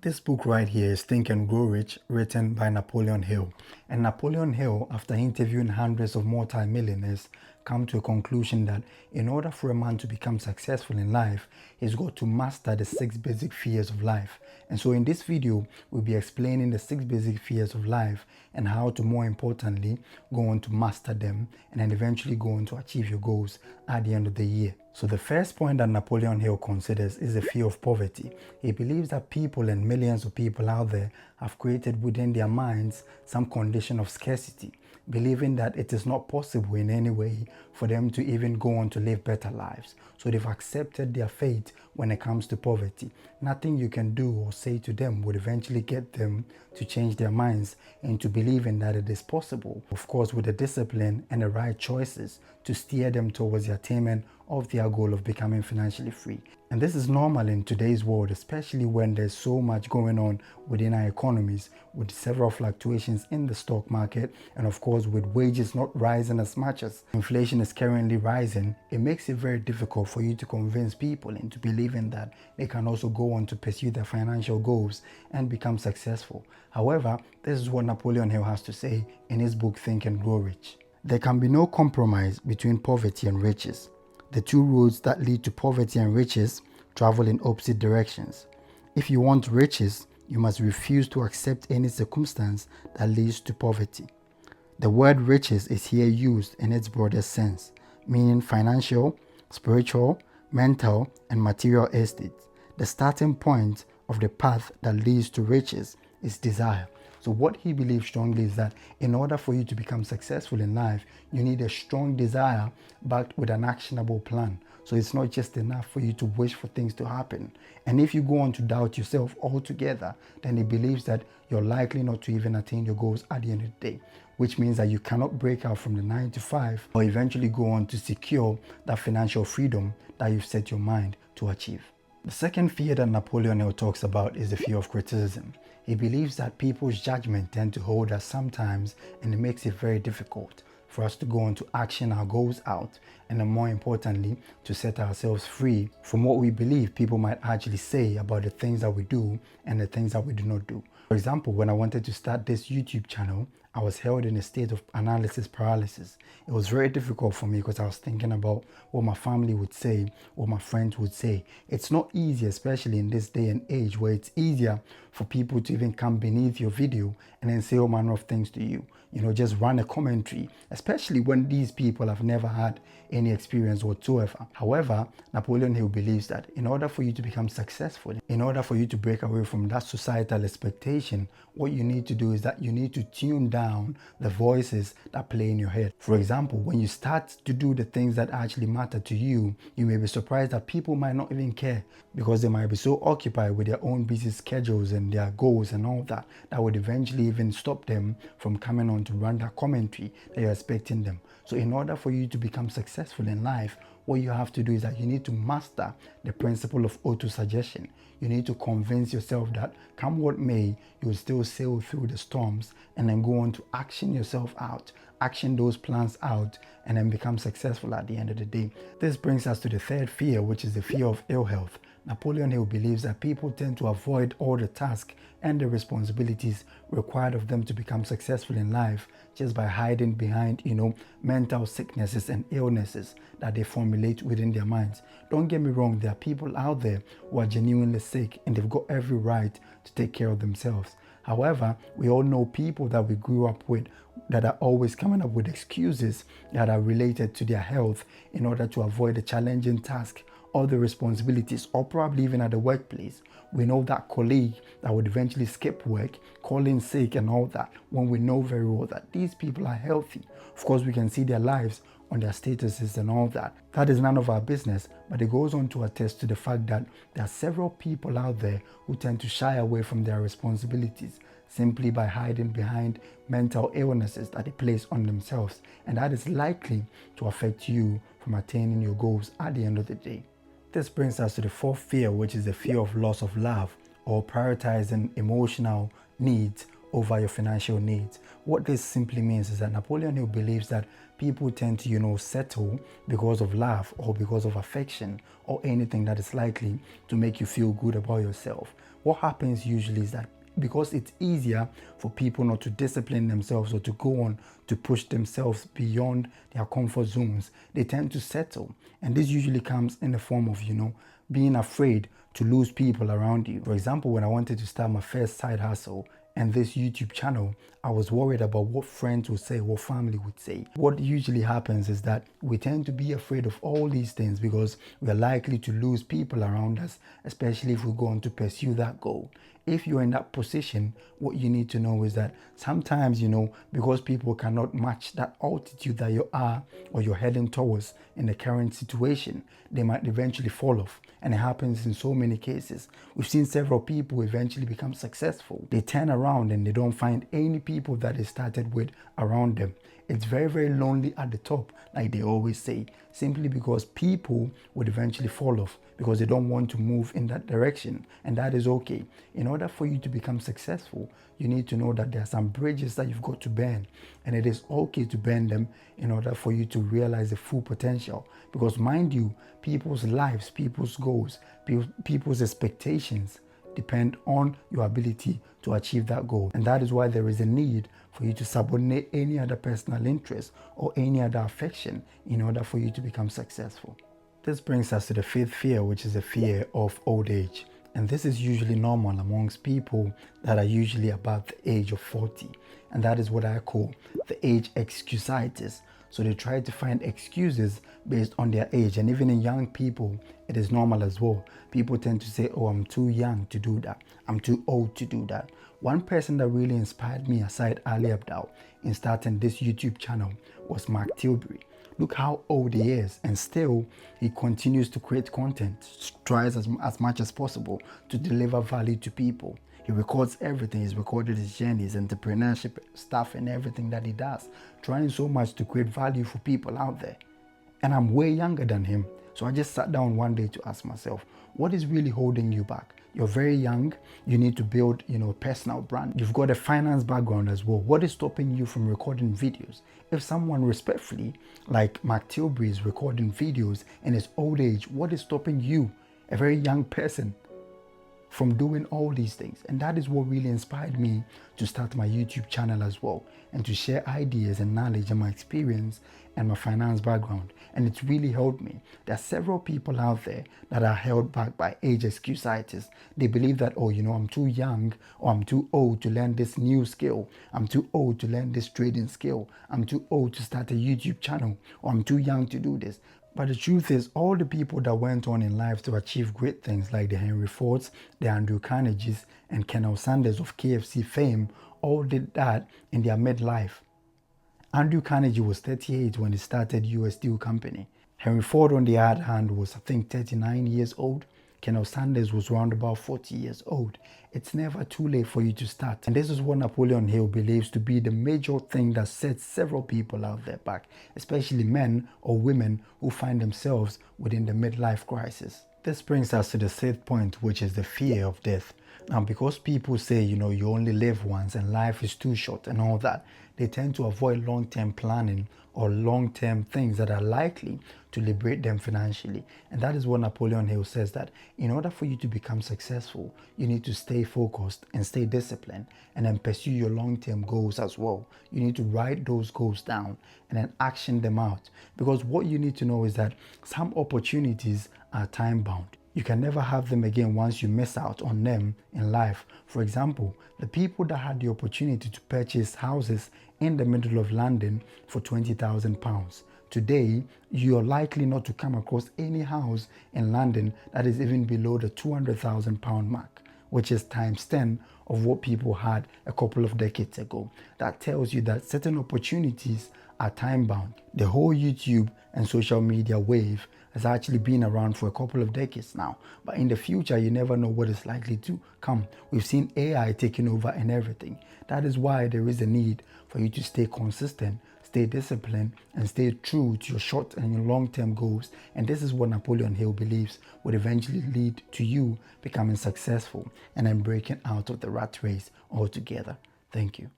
This book right here is Think and Grow Rich, written by Napoleon Hill. And Napoleon Hill, after interviewing hundreds of multi-millionaires, come to a conclusion that in order for a man to become successful in life, he's got to master the 6 basic fears of life. And so in this video, we'll be explaining the 6 basic fears of life and how to, more importantly, go on to master them and then eventually go on to achieve your goals at the end of the year. So the first point that Napoleon Hill considers is the fear of poverty. He believes that people and millions of people out there have created within their minds some condition of scarcity, believing that it is not possible in any way for them to even go on to live better lives. So they've accepted their fate when it comes to poverty. Nothing you can do or say to them would eventually get them to change their minds into believing that it is possible. Of course, with the discipline and the right choices to steer them towards the attainment of their goal of becoming financially free. And this is normal in today's world, especially when there's so much going on within our economies, with several fluctuations in the stock market, and of course with wages not rising as much as inflation is currently rising. It makes it very difficult for you to convince people into believing that they can also go on to pursue their financial goals and become successful. However, this is what Napoleon Hill has to say in his book Think and Grow Rich. There can be no compromise between poverty and riches. The two roads that lead to poverty and riches travel in opposite directions. If you want riches, you must refuse to accept any circumstance that leads to poverty. The word riches is here used in its broadest sense, meaning financial, spiritual, mental, and material estates. The starting point of the path that leads to riches is desire. So what he believes strongly is that in order for you to become successful in life, you need a strong desire backed with an actionable plan. So it's not just enough for you to wish for things to happen. And if you go on to doubt yourself altogether, then he believes that you're likely not to even attain your goals at the end of the day, which means that you cannot break out from the 9 to 5 or eventually go on to secure that financial freedom that you've set your mind to achieve. The second fear that Napoleon Hill talks about is the fear of criticism. He believes that people's judgment tend to hold us sometimes, and it makes it very difficult for us to go on to action our goals out, and then more importantly, to set ourselves free from what we believe people might actually say about the things that we do and the things that we do not do. For example, when I wanted to start this YouTube channel, I was held in a state of analysis paralysis. It was very difficult for me because I was thinking about what my family would say, what my friends would say. It's not easy, especially in this day and age where it's easier for people to even come beneath your video and then say all manner of things to you. You know, just run a commentary, especially when these people have never had any experience whatsoever. However, Napoleon Hill believes that in order for you to become successful, in order for you to break away from that societal expectation, what you need to do is that you need to tune down the voices that play in your head. For example, when you start to do the things that actually matter to you, you may be surprised that people might not even care because they might be so occupied with their own busy schedules and their goals and all that, that would eventually even stop them from coming on to run that commentary that you're expecting them. So in order for you to become successful in life, what you have to do is that you need to master the principle of auto-suggestion. You need to convince yourself that come what may, you'll still sail through the storms and then go on to action yourself out, action those plans out, and then become successful at the end of the day. This brings us to the third fear, which is the fear of ill health. Napoleon Hill believes that people tend to avoid all the tasks and the responsibilities required of them to become successful in life just by hiding behind, mental sicknesses and illnesses that they formulate within their minds. Don't get me wrong, there are people out there who are genuinely sick and they've got every right to take care of themselves. However, we all know people that we grew up with that are always coming up with excuses that are related to their health in order to avoid a challenging task or the responsibilities, or probably even at the workplace. We know that colleague that would eventually skip work, call in sick and all that, when we know very well that these people are healthy. Of course, we can see their lives on their statuses and all that. That is none of our business, but it goes on to attest to the fact that there are several people out there who tend to shy away from their responsibilities simply by hiding behind mental illnesses that they place on themselves, and that is likely to affect you from attaining your goals at the end of the day. This brings us to the fourth fear, which is the fear of loss of love, or prioritizing emotional needs over your financial needs. What this simply means is that Napoleon Hill believes that people tend to, settle because of love or because of affection or anything that is likely to make you feel good about yourself. what happens usually is that because it's easier for people not to discipline themselves or to go on to push themselves beyond their comfort zones, they tend to settle. And this usually comes in the form of, being afraid to lose people around you. For example, when I wanted to start my first side hustle and this YouTube channel, I was worried about what friends would say, what family would say. What usually happens is that we tend to be afraid of all these things because we are likely to lose people around us, especially if we go on to pursue that goal. If you're in that position, what you need to know is that sometimes, because people cannot match that altitude that you are or you're heading towards in the current situation, they might eventually fall off. And it happens in so many cases. We've seen several people eventually become successful. They turn around and they don't find any people that they started with around them. It's very, very lonely at the top, like they always say, simply because people would eventually fall off because they don't want to move in that direction. And that is okay. In order for you to become successful, you need to know that there are some bridges that you've got to burn. And it is okay to burn them in order for you to realize the full potential. Because mind you, people's lives, people's goals, people's expectations depend on your ability to achieve that goal. And that is why there is a need for you to subordinate any other personal interest or any other affection in order for you to become successful. This brings us to the fifth fear, which is the fear of old age. And this is usually normal amongst people that are usually above the age of 40. And that is what I call the age excusitis. So they try to find excuses based on their age. And even in young people, it is normal as well. People tend to say, oh, I'm too young to do that. I'm too old to do that. One person that really inspired me aside Ali Abdal in starting this YouTube channel was Mark Tilbury. Look how old he is, and still he continues to create content, tries as much as possible to deliver value to people. He records everything. He's recorded his journey, his entrepreneurship stuff and everything that he does, trying so much to create value for people out there. And I'm way younger than him. So I just sat down one day to ask myself, what is really holding you back? You're very young. You need to build, a personal brand. You've got a finance background as well. What is stopping you from recording videos? If someone respectfully, like Mark Tilbury, is recording videos in his old age, what is stopping you, a very young person, from doing all these things? And that is what really inspired me to start my YouTube channel as well, and to share ideas and knowledge and my experience and my finance background. And it's really helped me. There are several people out there that are held back by age excusitis. They believe that, I'm too young or I'm too old to learn this new skill. I'm too old to learn this trading skill. I'm too old to start a YouTube channel, or I'm too young to do this. But the truth is, all the people that went on in life to achieve great things, like the Henry Fords, the Andrew Carnegies, and Colonel Sanders of KFC fame, all did that in their midlife. Andrew Carnegie was 38 when he started US Steel Company. Henry Ford, on the other hand, was, 39 years old. Colonel Sanders was around about 40 years old. It's never too late for you to start. And this is what Napoleon Hill believes to be the major thing that sets several people out there back, especially men or women who find themselves within the midlife crisis. This brings us to the sixth point, which is the fear of death. Now, because people say, you only live once and life is too short and all that, they tend to avoid long-term planning or long-term things that are likely to liberate them financially. And that is what Napoleon Hill says, that in order for you to become successful, you need to stay focused and stay disciplined, and then pursue your long-term goals as well. You need to write those goals down and then action them out. Because what you need to know is that some opportunities are time-bound. You can never have them again once you miss out on them in life. For example, the people that had the opportunity to purchase houses in the middle of London for £20,000. Today, you're likely not to come across any house in London that is even below the £200,000 mark, which is times 10 of what people had a couple of decades ago. That tells you that certain opportunities are time-bound. The whole YouTube and social media wave has actually been around for a couple of decades now. But in the future, you never know what is likely to come. We've seen AI taking over and everything. That is why there is a need for you to stay consistent, stay disciplined, and stay true to your short and your long-term goals. And this is what Napoleon Hill believes would eventually lead to you becoming successful and then breaking out of the rat race altogether. Thank you.